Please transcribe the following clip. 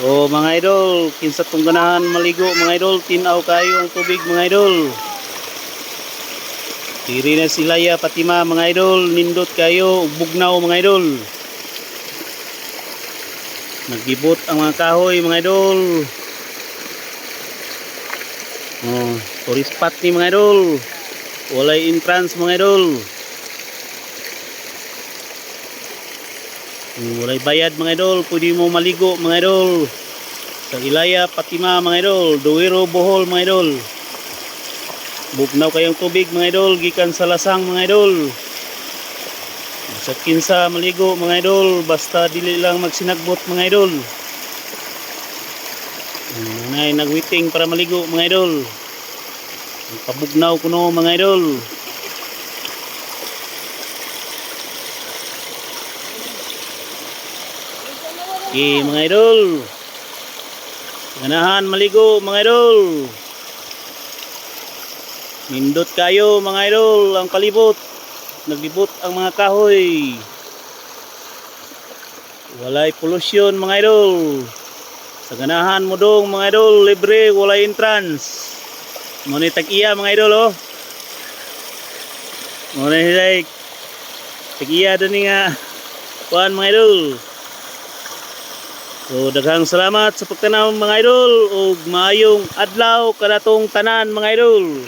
O mga idol, kinsa tong ganahan maligo mga idol, tinaw kayo ang tubig mga idol. Diri na si Laya Fatima mga idol, nindot kayo, bugnaw mga idol. Nagbibot ang mga kahoy mga idol. Oh, tourist spot ni mga idol. Walay entrance mga idol. Walay bayad mga idol, pwede mo maligo mga idol sa Laya Fatima mga idol, Duwero, Bohol mga idol. Bugnaw kayong tubig mga idol, gikan sa lasang mga idol. Sa kinsa maligo mga idol, basta dili lang magsinagbot mga idol. Ngay nagwiting para maligo mga idol. Pabugnaw kuno mga idol. Okay mga idol, ganahan maligo mga idol. Nindot kayo mga idol, ang palibot. Naglibot ang mga kahoy. Walay pollution mga idol. Sa ganahan mo dong mga idol, libre, walay entrance. Muna tag-iya mga idol oh. Muna tag-iya doon nga kuhan mga idol. So daghang salamat sa pagtanaw mga idol ug maayong adlaw kanatong tanan mga idol.